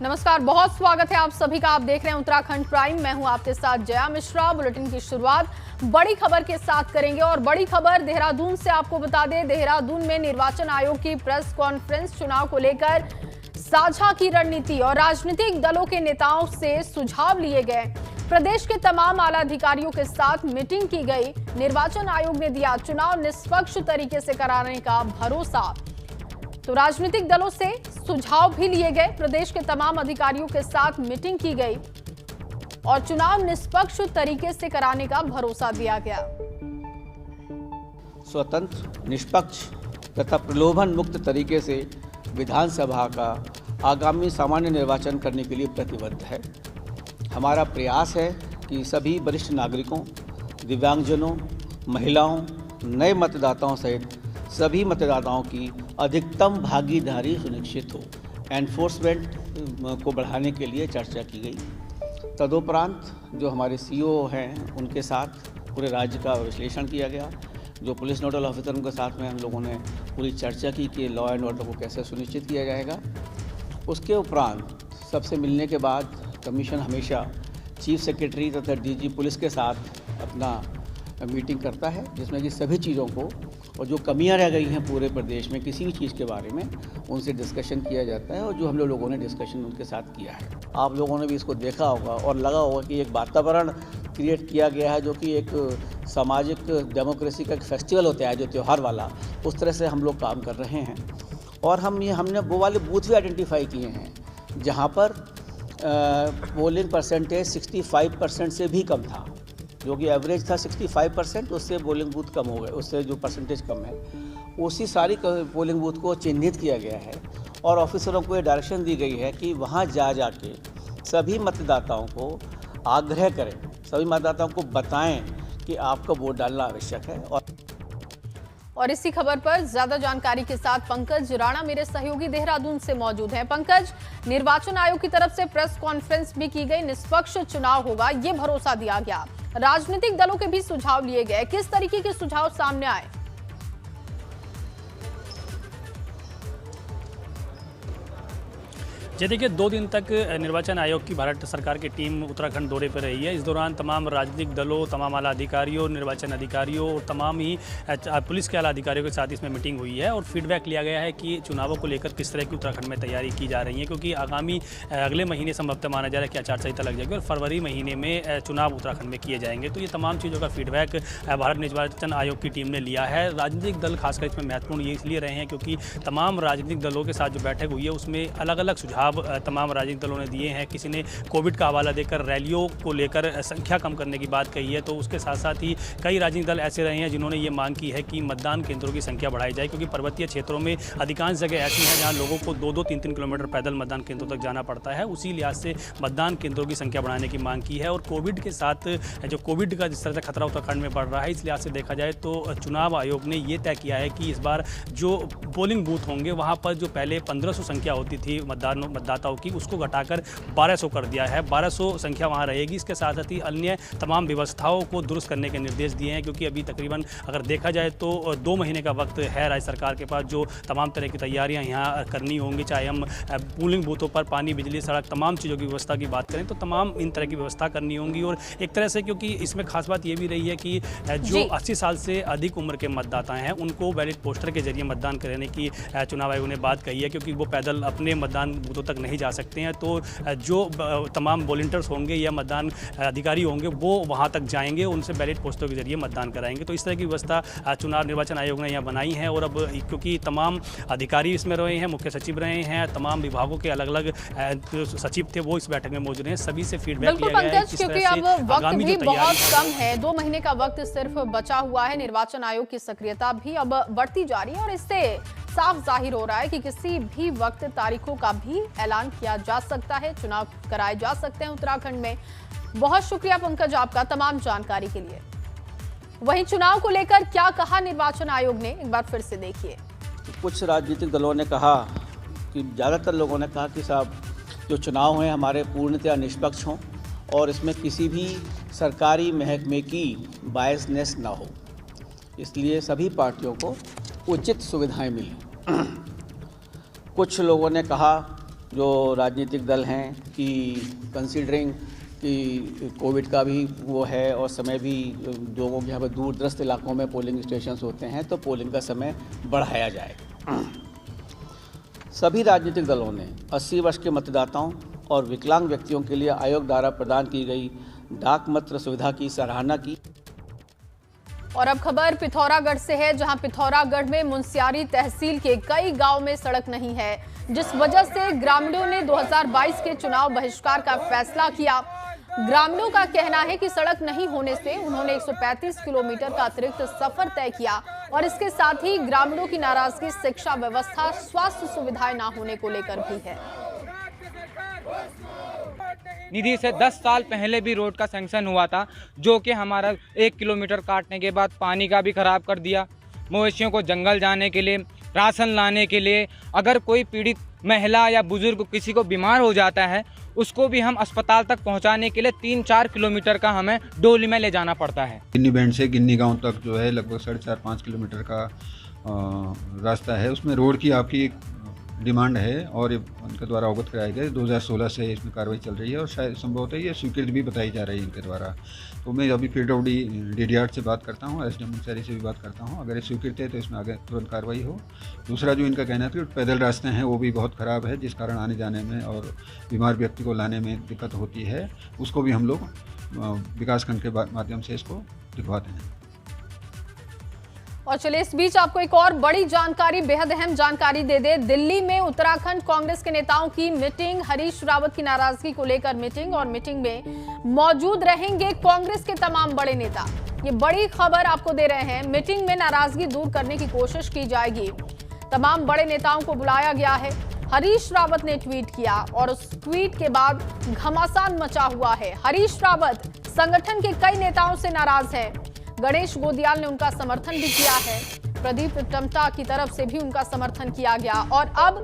नमस्कार, बहुत स्वागत है आप सभी का। आप देख रहे हैं उत्तराखंड प्राइम। मैं हूं आपके साथ जया मिश्रा। बुलेटिन की शुरुआत बड़ी खबर के साथ करेंगे और बड़ी खबर देहरादून से। आपको बता दें, देहरादून में निर्वाचन आयोग की प्रेस कॉन्फ्रेंस। चुनाव को लेकर साझा की रणनीति और राजनीतिक दलों के नेताओं से सुझाव लिए गए। प्रदेश के तमाम आला अधिकारियों के साथ मीटिंग की गई। निर्वाचन आयोग ने दिया चुनाव निष्पक्ष तरीके से कराने का भरोसा। तो राजनीतिक दलों से सुझाव भी लिए गए। प्रदेश के तमाम अधिकारियों के साथ मीटिंग की गई और चुनाव निष्पक्ष तरीके से कराने का भरोसा दिया गया। स्वतंत्र, निष्पक्ष तथा प्रलोभन मुक्त तरीके से विधानसभा का आगामी सामान्य निर्वाचन करने के लिए प्रतिबद्ध है। हमारा प्रयास है कि सभी वरिष्ठ नागरिकों, दिव्यांगजनों, महिलाओं, नए मतदाताओं सहित सभी मतदाताओं की अधिकतम भागीदारी सुनिश्चित हो। एनफोर्समेंट को बढ़ाने के लिए चर्चा की गई। तदुपरांत जो हमारे सीओ हैं उनके साथ पूरे राज्य का विश्लेषण किया गया। जो पुलिस नोडल ऑफिसरों के साथ में हम लोगों ने पूरी चर्चा की कि लॉ एंड ऑर्डर को कैसे सुनिश्चित किया जाएगा। उसके उपरांत सबसे मिलने के बाद कमीशन हमेशा चीफ सेक्रेटरी तथा डीजी पुलिस के साथ अपना मीटिंग करता है, जिसमें कि सभी चीज़ों को और जो कमियां रह गई हैं पूरे प्रदेश में किसी भी चीज़ के बारे में उनसे डिस्कशन किया जाता है। और जो हम लोगों ने डिस्कशन उनके साथ किया है, आप लोगों ने भी इसको देखा होगा और लगा होगा कि एक वातावरण क्रिएट किया गया है जो कि एक सामाजिक डेमोक्रेसी का एक फेस्टिवल होता है, जो त्यौहार वाला, उस तरह से हम लोग काम कर रहे हैं। और हमने वो वाले बूथ भी आइडेंटिफाई किए हैं जहाँ पर पोलिंग परसेंटेज 65% से भी कम था। जो कि एवरेज था 65%, उससे पोलिंग बूथ कम हो गए, उससे जो परसेंटेज कम है उसी सारी पोलिंग बूथ को चिन्हित किया गया है और ऑफिसरों को ये डायरेक्शन दी गई है कि वहाँ जा के सभी मतदाताओं को आग्रह करें, सभी मतदाताओं को बताएं कि आपका वोट डालना आवश्यक है। और इसी खबर पर ज्यादा जानकारी के साथ पंकज राणा मेरे सहयोगी देहरादून से मौजूद हैं। पंकज, निर्वाचन आयोग की तरफ से प्रेस कॉन्फ्रेंस भी की गई, निष्पक्ष चुनाव होगा ये भरोसा दिया गया। राजनीतिक दलों के भी सुझाव लिए गए। किस तरीके के सुझाव सामने आए? देखिए, 2 दिन तक निर्वाचन आयोग की भारत सरकार की टीम उत्तराखंड दौरे पर रही है। इस दौरान तमाम राजनीतिक दलों, तमाम आला अधिकारियों, निर्वाचन अधिकारियों और तमाम ही पुलिस के आला अधिकारियों के साथ इसमें मीटिंग हुई है और फीडबैक लिया गया है कि चुनावों को लेकर किस तरह की उत्तराखंड में तैयारी की जा रही है, क्योंकि आगामी अगले महीने संभवतः माना जा रहा है कि आचार संहिता लग जाएगी और फरवरी महीने में चुनाव उत्तराखंड में किए जाएंगे। तो ये तमाम चीज़ों का फीडबैक भारत निर्वाचन आयोग की टीम ने लिया है। राजनीतिक दल खासकर इसमें महत्वपूर्ण ये इसलिए रहे हैं क्योंकि तमाम राजनीतिक दलों के साथ जो बैठक हुई है उसमें अलग अलग सुझाव तमाम राजनीतिक दलों ने दिए हैं। किसी ने कोविड का हवाला देकर रैलियों को लेकर संख्या कम करने की बात कही है, तो उसके साथ साथ ही कई राजनीतिक दल ऐसे रहे हैं जिन्होंने ये मांग की है कि मतदान केंद्रों की संख्या बढ़ाई जाए, क्योंकि पर्वतीय क्षेत्रों में अधिकांश जगह ऐसी हैं जहां लोगों को 2-2, 3-3 किलोमीटर पैदल मतदान केंद्रों तक जाना पड़ता है। उसी लिहाज से मतदान केंद्रों की संख्या बढ़ाने की मांग की है। और कोविड के साथ जो कोविड का जिस तरह से खतरा उत्तराखंड में बढ़ रहा है, इस लिहाज से देखा जाए तो चुनाव आयोग ने ये तय किया है कि इस बार जो पोलिंग बूथ होंगे वहाँ पर जो पहले 1500 संख्या होती थी मतदाताओं की, उसको घटाकर 1200 कर दिया है। 1200 संख्या वहाँ रहेगी। इसके साथ साथ ही अन्य तमाम व्यवस्थाओं को दुरुस्त करने के निर्देश दिए हैं, क्योंकि अभी तकरीबन अगर देखा जाए तो 2 महीने का वक्त है राज्य सरकार के पास, जो तमाम तरह की तैयारियां यहाँ करनी होंगी। चाहे हम पोलिंग बूथों पर पानी, बिजली, सड़क, तमाम चीज़ों की व्यवस्था की बात करें तो तमाम इन तरह की व्यवस्था करनी होंगी। और एक तरह से क्योंकि इसमें खास बात ये भी रही है कि जो 80 साल से अधिक उम्र के मतदाता हैं उनको बैलेट पोस्टर के जरिए मतदान कराने की चुनाव आयोग ने बात कही है, क्योंकि वो पैदल अपने मतदान बूथों तक नहीं जा सकते हैं। तो जो तमाम वॉलंटियर्स होंगे या मतदान अधिकारी होंगे वो वहां तक जाएंगे, उनसे बैलेट पोस्टों के जरिए मतदान कराएंगे। तो इस तरह की व्यवस्था चुनाव निर्वाचन आयोग ने यहाँ बनाई है। और अब क्योंकि तमाम अधिकारी इसमें रहे हैं, मुख्य सचिव रहे हैं, तमाम विभागों के अलग अलग सचिव थे, वो इस बैठक में मौजूद हैं। सभी से फीडबैक लिया गया है। क्योंकि अब वक्त भी बहुत कम है, 2 महीने का वक्त सिर्फ बचा हुआ है। निर्वाचन आयोग की सक्रियता भी अब बढ़ती जा रही है और इससे साफ जाहिर हो रहा है कि किसी भी वक्त तारीखों का भी ऐलान किया जा सकता है, चुनाव कराए जा सकते हैं उत्तराखंड में। बहुत शुक्रिया पंकज आपका तमाम जानकारी के लिए। वहीं चुनाव को लेकर क्या कहा निर्वाचन आयोग ने, एक बार फिर से देखिए। कुछ राजनीतिक दलों ने कहा कि ज़्यादातर लोगों ने कहा कि साहब जो चुनाव हैं हमारे पूर्णतया निष्पक्ष हों और इसमें किसी भी सरकारी महकमे की बायसनेस ना हो, इसलिए सभी पार्टियों को उचित सुविधाएं मिलें। कुछ लोगों ने कहा जो राजनीतिक दल हैं कि कंसीडरिंग कि कोविड का भी वो है और समय भी लोगों के यहाँ पर दूरदराज इलाकों में पोलिंग स्टेशंस होते हैं, तो पोलिंग का समय बढ़ाया जाए। सभी राजनीतिक दलों ने 80 वर्ष के मतदाताओं और विकलांग व्यक्तियों के लिए आयोग द्वारा प्रदान की गई डाक मत सुविधा की सराहना की। और अब खबर पिथौरागढ़ से है, जहां पिथौरागढ़ में मुनस्यारी तहसील के कई गांव में सड़क नहीं है, जिस वजह से ग्रामीणों ने 2022 के चुनाव बहिष्कार का फैसला किया। ग्रामीणों का कहना है कि सड़क नहीं होने से उन्होंने 135 किलोमीटर का अतिरिक्त सफर तय किया और इसके साथ ही ग्रामीणों की नाराजगी शिक्षा व्यवस्था, स्वास्थ्य सुविधाएं न होने को लेकर भी है। निधि से 10 साल पहले भी रोड का सैंक्शन हुआ था, जो कि हमारा 1 किलोमीटर काटने के बाद पानी का भी खराब कर दिया। मवेशियों को जंगल जाने के लिए, राशन लाने के लिए, अगर कोई पीड़ित महिला या बुजुर्ग किसी को बीमार हो जाता है, उसको भी हम अस्पताल तक पहुंचाने के लिए 3-4 किलोमीटर का हमें डोली में ले जाना पड़ता है। गिन्नी बैंड से गिन्नी गांव तक जो है लगभग 4.5-5 किलोमीटर का रास्ता है। उसमें रोड की आपकी डिमांड है और उनके द्वारा अवगत कराए गए। 2016 से इसमें कार्रवाई चल रही है और शायद संभवतः ये स्वीकृत भी बताई जा रही है इनके द्वारा। तो मैं अभी DDR से बात करता हूँ, SDM मुनस्यारी से भी बात करता हूँ। अगर ये स्वीकृत है तो इसमें आगे तुरंत कार्रवाई हो। दूसरा जो इनका कहना है कि पैदल रास्ते हैं वो भी बहुत ख़राब है, जिस कारण आने जाने में और बीमार व्यक्ति को लाने में दिक्कत होती है। उसको भी हम लोग विकासखंड के माध्यम से इसको दिखवाते हैं। और चलिए इस बीच आपको एक और बड़ी जानकारी, बेहद अहम जानकारी दे दे। दिल्ली में उत्तराखंड कांग्रेस के नेताओं की मीटिंग, हरीश रावत की नाराजगी को लेकर मीटिंग, और मीटिंग में मौजूद रहेंगे कांग्रेस के तमाम बड़े नेता। ये बड़ी खबर आपको दे रहे हैं। मीटिंग में नाराजगी दूर करने की कोशिश की जाएगी। तमाम बड़े नेताओं को बुलाया गया है। हरीश रावत ने ट्वीट किया और उस ट्वीट के बाद घमासान मचा हुआ है। हरीश रावत संगठन के कई नेताओं से नाराज है। गणेश गोदियाल ने उनका समर्थन भी किया है। प्रदीप टमटा की तरफ से भी उनका समर्थन किया गया और अब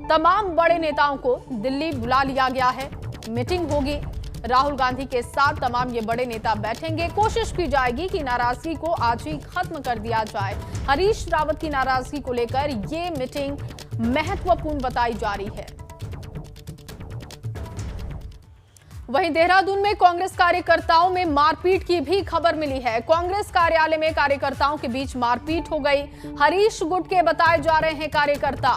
तमाम बड़े नेताओं को दिल्ली बुला लिया गया है। मीटिंग होगी, राहुल गांधी के साथ तमाम ये बड़े नेता बैठेंगे। कोशिश की जाएगी कि नाराजगी को आज ही खत्म कर दिया जाए। हरीश रावत की नाराजगी को लेकर ये मीटिंग महत्वपूर्ण बताई जा रही है। वहीं देहरादून में कांग्रेस कार्यकर्ताओं में मारपीट की भी खबर मिली है। कांग्रेस कार्यालय में कार्यकर्ताओं के बीच मारपीट हो गई। हरीश गुट के बताए जा रहे हैं कार्यकर्ता।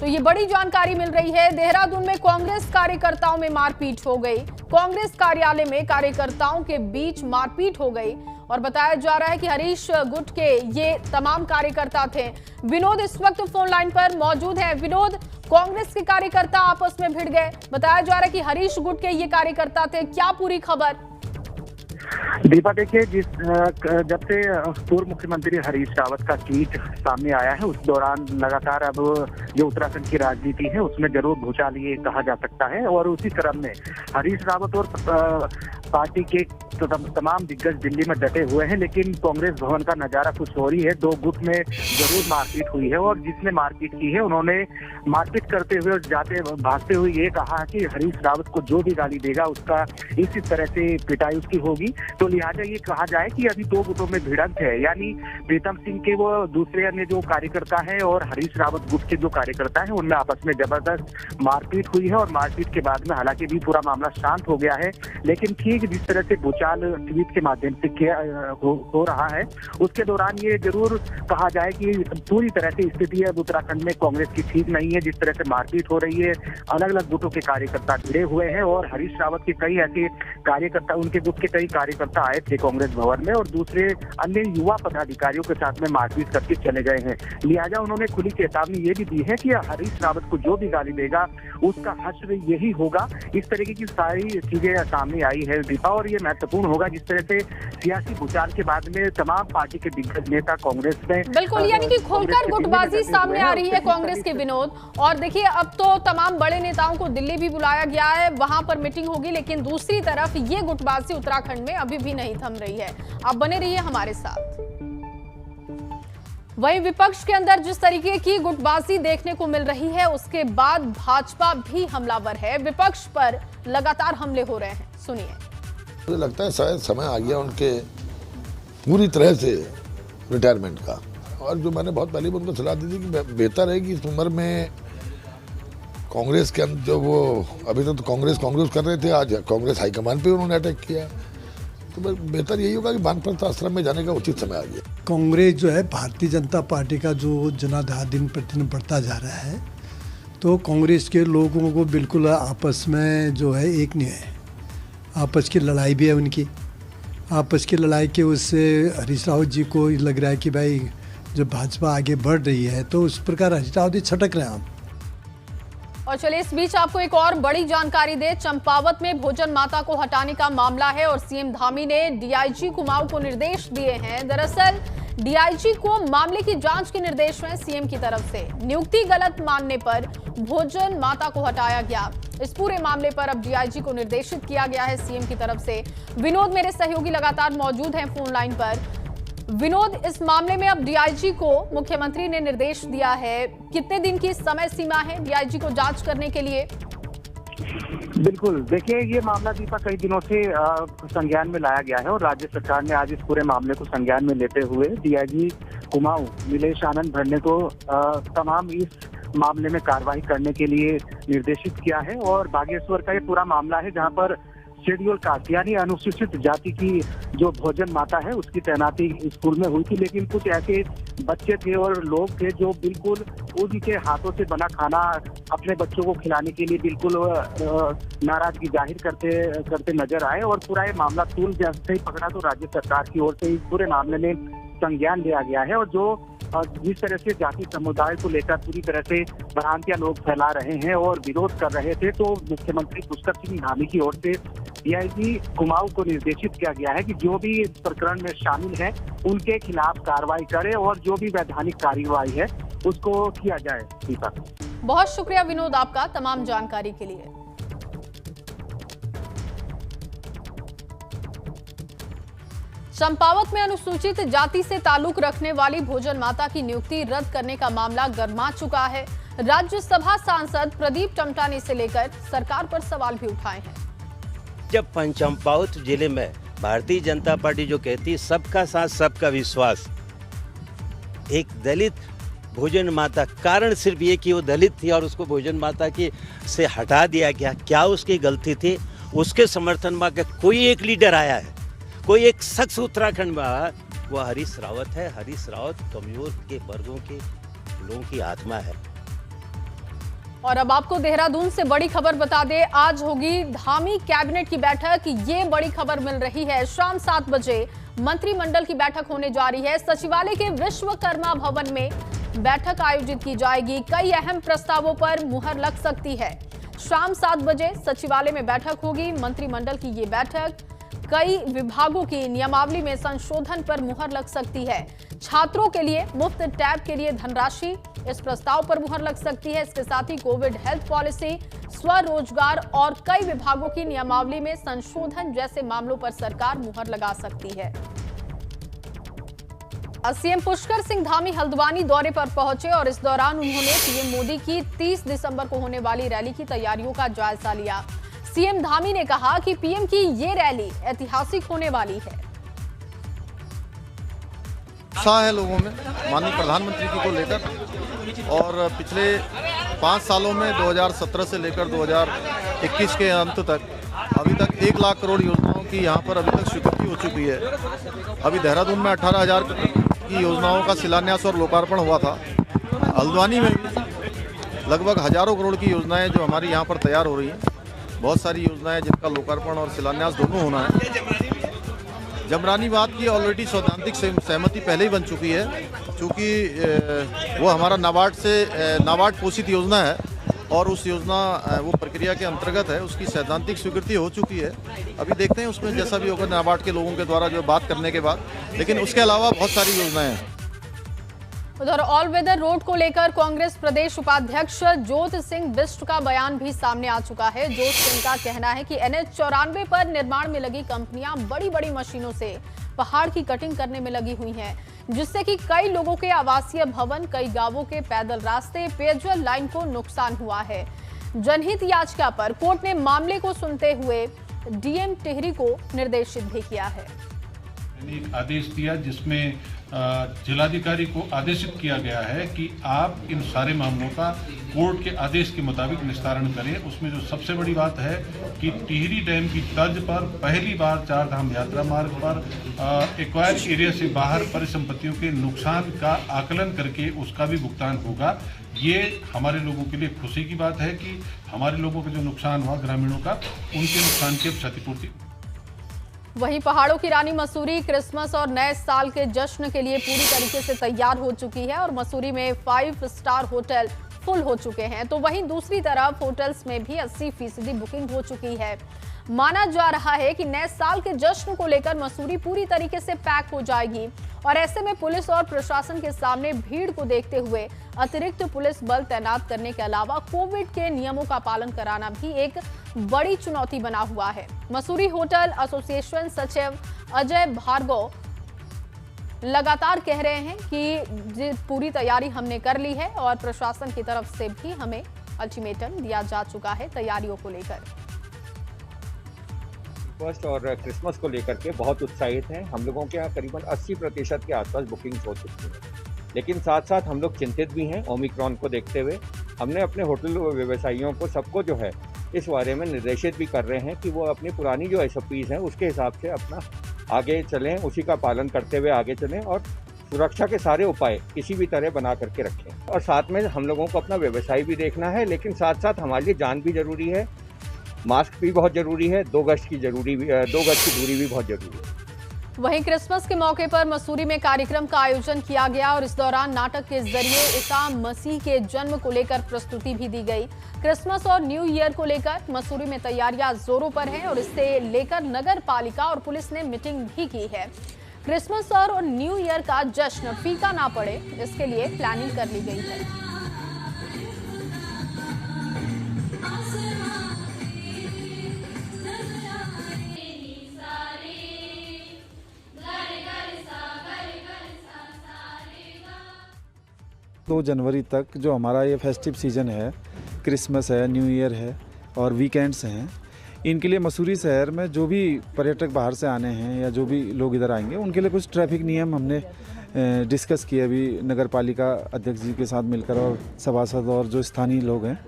तो ये बड़ी जानकारी मिल रही है। देहरादून में कांग्रेस कार्यकर्ताओं में मारपीट हो गई। कांग्रेस कार्यालय में कार्यकर्ताओं के बीच मारपीट हो गई और बताया जा रहा है कि हरीश गुट के ये तमाम कार्यकर्ता थे। विनोद इस वक्त फोन लाइन पर मौजूद है। विनोद, कांग्रेस के कार्यकर्ता आपस में भिड़ गए, बताया जा रहा है कि हरीश गुट के ये कार्यकर्ता थे, क्या पूरी खबर? दीपा, देखिए, जब से पूर्व मुख्यमंत्री हरीश रावत का ट्वीट सामने आया है, उस दौरान लगातार अब जो उत्तराखंड की राजनीति है उसमें जरूर भूचाल ये कहा जा सकता है। और उसी क्रम में हरीश रावत और पार्टी के तमाम दिग्गज दिल्ली में डटे हुए हैं, लेकिन कांग्रेस भवन का नजारा कुछ और ही है। दो गुट में जरूर मारपीट हुई है और जिसने मारपीट की है उन्होंने मारपीट करते हुए और भागते हुए ये कहा कि हरीश रावत को जो भी गाली देगा उसका इसी तरह से पिटाई उसकी होगी। तो लिहाजा ये कहा जाए कि अभी दो गुटों में भिड़ंत है, यानी प्रीतम सिंह के वो दूसरे अन्य जो कार्यकर्ता है और हरीश रावत गुट के जो कार्यकर्ता है उनमें आपस में जबरदस्त मारपीट हुई है। और मारपीट के बाद में हालांकि भी पूरा मामला शांत हो गया है, लेकिन ठीक जिस तरह से भूचाल ट्वीट के माध्यम से हो रहा है उसके दौरान ये जरूर कहा जाए कि पूरी तरह से स्थिति अब उत्तराखंड में कांग्रेस की ठीक नहीं है। जिस तरह से मारपीट हो रही है, अलग अलग गुटों के कार्यकर्ता भिड़े हुए हैं और हरीश रावत के कई ऐसे कार्यकर्ता, उनके गुट के कई कार्यकर्ता आए थे कांग्रेस भवन में और दूसरे अन्य युवा पदाधिकारियों के साथ में मारपीट करके चले गए हैं। लिहाजा उन्होंने खुली चेतावनी ये भी दी है कि हरीश रावत को जो भी गाली देगा उसका हश्र यही होगा। इस तरीके की सारी चीजें सामने आई है दीपा, और ये महत्वपूर्ण होगा जिस तरह से सियासी भूचाल के बाद में तमाम पार्टी के दिग्गज नेता कांग्रेस में बिल्कुल, यानी कि खोलकर गुटबाजी सामने आ रही है कांग्रेस के विनोद। और देखिए, अब तो तमाम बड़े नेताओं को दिल्ली भी बुलाया गया है, वहां पर मीटिंग होगी, लेकिन दूसरी तरफ ये गुटबाजी उत्तराखंड में अभी भी नहीं थम रही है। आप बने रहिए हमारे साथ। वहीं विपक्ष के अंदर जिस तरीके की गुटबाजी देखने को मिल रही है, उसके बाद भाजपा भी हमलावर है। विपक्ष पर लगातार हमले हो रहे हैं, सुनिए। मुझे लगता है शायद समय आ गया उनके पूरी तरह से रिटायरमेंट का। और जो मैंने बहुत पहले भी उनको सलाह दी थी कि बेहतर है कि इस उम्र में कांग्रेस के अंदर जो वो अभी तक तो कांग्रेस कर रहे थे, आज कांग्रेस हाईकमान पे उन्होंने अटैक किया। तो बेहतर यही होगा कि वानप्रस्थ आश्रम में जाने का उचित समय आ गया। कांग्रेस जो है भारतीय जनता पार्टी का जो जनाधार दिन प्रतिदिन बढ़ता जा रहा है, तो कांग्रेस के लोगों को बिल्कुल आपस में जो है एक नहीं है। आपस की लड़ाई भी है उनकी, आपस की लड़ाई के उससे हरीश रावत जी को लग रहा है कि भाई जब भाजपा आगे बढ़ रही है तो उस प्रकार हरीश रावत जी छटक रहे हैं आप। और चलिए इस बीच आपको एक और बड़ी जानकारी दे, चंपावत में भोजन माता को हटाने का मामला है और सीएम धामी ने डीआईजी कुमाऊं को निर्देश दिए हैं। दरअसल डीआईजी को मामले की जांच के निर्देश हैं सीएम की तरफ से। नियुक्ति गलत मानने पर भोजन माता को हटाया गया। इस पूरे मामले पर अब डीआईजी को निर्देशित किया गया है सीएम की तरफ से। विनोद मेरे सहयोगी लगातार मौजूद हैं फोन लाइन पर। विनोद, इस मामले में अब डीआईजी को मुख्यमंत्री ने निर्देश दिया है, कितने दिन की समय सीमा है डीआईजी को जांच करने के लिए? बिल्कुल, देखिए ये मामला दीपा कई दिनों से संज्ञान में लाया गया है और राज्य सरकार ने आज इस पूरे मामले को संज्ञान में लेते हुए डीआईजी कुमाऊं नीलेश आनंद भरने को तमाम इस मामले में कार्रवाई करने के लिए निर्देशित किया है। और बागेश्वर का ये पूरा मामला है जहां पर शेड्यूल कास्ट यानी अनुसूचित जाति की जो भोजन माता है उसकी तैनाती स्कूल में हुई थी, लेकिन कुछ ऐसे बच्चे थे और लोग थे जो बिल्कुल उनके हाथों से बना खाना अपने बच्चों को खिलाने के लिए बिल्कुल नाराजगी जाहिर करते नजर आए। और पूरा ये मामला तूल जैसे ही पकड़ा तो राज्य सरकार की ओर से इस पूरे मामले में संज्ञान लिया गया है। और जो जिस तरह से जाति समुदाय को लेकर पूरी तरह से भ्रांतियां लोग फैला रहे हैं और विरोध कर रहे थे, तो मुख्यमंत्री पुष्कर सिंह धामी की ओर से डीआईजी कुमाऊं को निर्देशित किया गया है कि जो भी इस प्रकरण में शामिल है उनके खिलाफ कार्रवाई करे और जो भी वैधानिक कार्रवाई है उसको किया जाए। दीपक, बहुत शुक्रिया विनोद आपका तमाम जानकारी के लिए। चंपावत में अनुसूचित जाति से ताल्लुक रखने वाली भोजन माता की नियुक्ति रद्द करने का मामला गरमा चुका है। राज्यसभा सांसद प्रदीप टमटा ने इसे लेकर सरकार पर सवाल भी उठाए हैं। जब चंपावत जिले में भारतीय जनता पार्टी जो कहती है सबका साथ सबका विश्वास, एक दलित भोजन माता, कारण सिर्फ ये कि वो दलित थी और उसको भोजन माता की से हटा दिया गया, क्या उसकी गलती थी? उसके समर्थन में कोई एक लीडर आया है, कोई एक शख्स उत्तराखंड में आया, वो हरीश रावत है। हरीश रावत कमजोर के वर्गों के लोगों की आत्मा है। और अब आपको देहरादून से बड़ी खबर बता दें, आज होगी धामी कैबिनेट की बैठक। ये बड़ी खबर मिल रही है, शाम 7 बजे मंत्रिमंडल की बैठक होने जा रही है। सचिवालय के विश्वकर्मा भवन में बैठक आयोजित की जाएगी। कई अहम प्रस्तावों पर मुहर लग सकती है। शाम 7 बजे सचिवालय में बैठक होगी। मंत्रिमंडल की ये बैठक कई विभागों की नियमावली में संशोधन पर मुहर लग सकती है। छात्रों के लिए मुफ्त टैब के लिए धनराशि, इस प्रस्ताव पर मुहर लग सकती है। इसके साथ ही कोविड हेल्थ पॉलिसी, स्वरोजगार और कई विभागों की नियमावली में संशोधन जैसे मामलों पर सरकार मुहर लगा सकती है। सीएम पुष्कर सिंह धामी हल्द्वानी दौरे पर पहुंचे और इस दौरान उन्होंने पीएम मोदी की 30 दिसंबर को होने वाली रैली की तैयारियों का जायजा लिया। सीएम धामी ने कहा कि पीएम की ये रैली ऐतिहासिक होने वाली है। उत्साह है लोगों में माननीय प्रधानमंत्री जी को लेकर, और पिछले 5 सालों में 2017 से लेकर 2021 के अंत तक अभी तक 1 लाख करोड़ योजनाओं की यहाँ पर अभी तक स्वीकृति हो चुकी है। अभी देहरादून में 18,000 की योजनाओं का शिलान्यास और लोकार्पण हुआ था। हल्द्वानी में भी लगभग हजारों करोड़ की योजनाएं जो हमारी यहाँ पर तैयार हो रही हैं। बहुत सारी योजनाएं जिनका लोकार्पण और शिलान्यास दोनों होना है। जमरानी बात की ऑलरेडी सैद्धांतिक सहमति पहले ही बन चुकी है, क्योंकि वो हमारा नाबार्ड पोषित योजना है और उस योजना वो प्रक्रिया के अंतर्गत है, उसकी सैद्धांतिक स्वीकृति हो चुकी है। अभी देखते हैं उसमें जैसा भी होगा नाबार्ड के लोगों के द्वारा जो बात करने के बाद, लेकिन उसके अलावा बहुत सारी योजनाएं हैं। उधर ऑल वेदर रोड को लेकर कांग्रेस प्रदेश उपाध्यक्ष ज्योत सिंह बिष्ट का बयान भी सामने आ चुका है। ज्योत सिंह का कहना है कि NH 94 पर निर्माण में लगी कंपनियां बड़ी बड़ी मशीनों से पहाड़ की कटिंग करने में लगी हुई हैं, जिससे कि कई लोगों के आवासीय भवन, कई गांवों के पैदल रास्ते, पेयजल लाइन को नुकसान हुआ है। जनहित याचिका पर कोर्ट ने मामले को सुनते हुए DM टिहरी को निर्देशित भी किया है। एक आदेश दिया जिसमें जिलाधिकारी को आदेशित किया गया है कि आप इन सारे मामलों का कोर्ट के आदेश के मुताबिक निस्तारण करें। उसमें जो सबसे बड़ी बात है कि टिहरी डैम की तर्ज पर पहली बार चार धाम यात्रा मार्ग पर एक्वायर एरिया से बाहर परिसंपत्तियों के नुकसान का आकलन करके उसका भी भुगतान होगा। ये हमारे लोगों के लिए खुशी की बात है कि हमारे लोगों का जो नुकसान हुआ ग्रामीणों का, उनके नुकसान की अब क्षतिपूर्ति। वहीं पहाड़ों की रानी मसूरी क्रिसमस और नए साल के जश्न के लिए पूरी तरीके से तैयार हो चुकी है और मसूरी में 5 स्टार होटल फुल हो चुके हैं। तो वहीं दूसरी तरफ होटल्स में भी 80% बुकिंग हो चुकी है। माना जा रहा है कि नए साल के जश्न को लेकर मसूरी पूरी तरीके से पैक हो जाएगी और ऐसे में पुलिस और प्रशासन के सामने भीड़ को देखते हुए अतिरिक्त पुलिस बल तैनात करने के अलावा कोविड के नियमों का पालन कराना भी एक बड़ी चुनौती बना हुआ है। मसूरी होटल एसोसिएशन सचिव अजय भार्गव लगातार कह रहे हैं कि पूरी तैयारी हमने कर ली है और प्रशासन की तरफ से भी हमें अल्टीमेटम दिया जा चुका है तैयारियों को लेकर। फर्स्ट और क्रिसमस को लेकर के बहुत उत्साहित हैं। हम लोगों के यहाँ करीबन 80% के आसपास बुकिंग हो चुकी है, लेकिन साथ साथ हम लोग चिंतित भी हैं ओमिक्रॉन को देखते हुए। हमने अपने होटल व्यवसायियों को सबको जो है इस बारे में निर्देशित भी कर रहे हैं कि वो अपनी पुरानी जो SOPs हैं उसके हिसाब से अपना आगे चलें, उसी का पालन करते हुए आगे चलें और सुरक्षा के सारे उपाय किसी भी तरह बना करके रखें। और साथ में हम लोगों को अपना व्यवसाय भी देखना है, लेकिन साथ साथ हमारे लिए जान भी जरूरी है, मास्क भी बहुत जरूरी है, 2 गज की दूरी भी बहुत जरूरी है। वहीं क्रिसमस के मौके पर मसूरी में कार्यक्रम का आयोजन किया गया और इस दौरान नाटक के जरिए ईसा मसीह के जन्म को लेकर प्रस्तुति भी दी गई। क्रिसमस और न्यू ईयर को लेकर मसूरी में तैयारियां जोरों पर हैं और इससे लेकर नगर पालिका और पुलिस ने मीटिंग भी की है। क्रिसमस और न्यू ईयर का जश्न फीका ना पड़े, इसके लिए प्लानिंग कर ली गई है। दो जनवरी तक जो हमारा ये फेस्टिव सीज़न है, क्रिसमस है, न्यू ईयर है और वीकेंड्स हैं, इनके लिए मसूरी शहर में जो भी पर्यटक बाहर से आने हैं या जो भी लोग इधर आएंगे उनके लिए कुछ ट्रैफिक नियम हमने डिस्कस किए अभी नगर पालिका अध्यक्ष जी के साथ मिलकर और सभासद और जो स्थानीय लोग हैं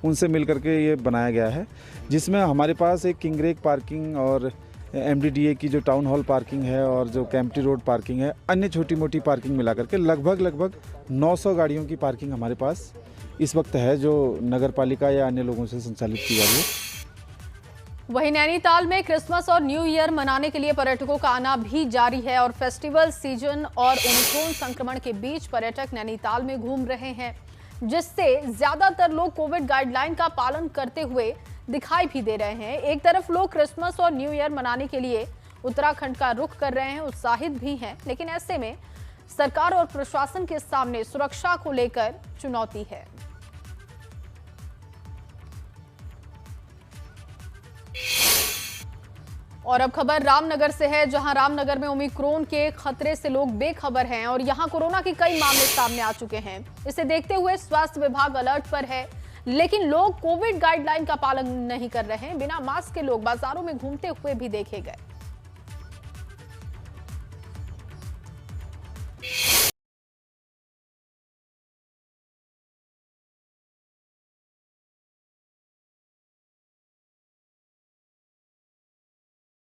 उनसे मिलकर के ये बनाया गया है, जिसमें हमारे पास एक किंगरेक पार्किंग और MDDA की जो टाउन हॉल पार्किंग है और जो कैंपटी रोड पार्किंग है, अन्य छोटी मोटी पार्किंग मिला करके लगभग 900 गाड़ियों की पार्किंग हमारे पास इस वक्त है, जो नगर पालिका या अन्य लोगों से संचालित की जा रही है। वहीं नैनीताल में क्रिसमस और न्यू ईयर मनाने के लिए पर्यटकों का आना भी जारी है और फेस्टिवल सीजन और ओमिक्रॉन संक्रमण के बीच पर्यटक नैनीताल में घूम रहे हैं, जिससे ज्यादातर लोग कोविड गाइडलाइन का पालन करते हुए दिखाई भी दे रहे हैं। एक तरफ लोग क्रिसमस और न्यू ईयर मनाने के लिए उत्तराखंड का रुख कर रहे हैं, उत्साहित भी हैं, लेकिन ऐसे में सरकार और प्रशासन के सामने सुरक्षा को लेकर चुनौती है। और अब खबर रामनगर से है, जहां रामनगर में ओमिक्रॉन के खतरे से लोग बेखबर हैं और यहां कोरोना के कई मामले सामने आ चुके हैं। इसे देखते हुए स्वास्थ्य विभाग अलर्ट पर है, लेकिन लोग कोविड गाइडलाइन का पालन नहीं कर रहे हैं। बिना मास्क के लोग बाजारों में घूमते हुए भी देखे गए।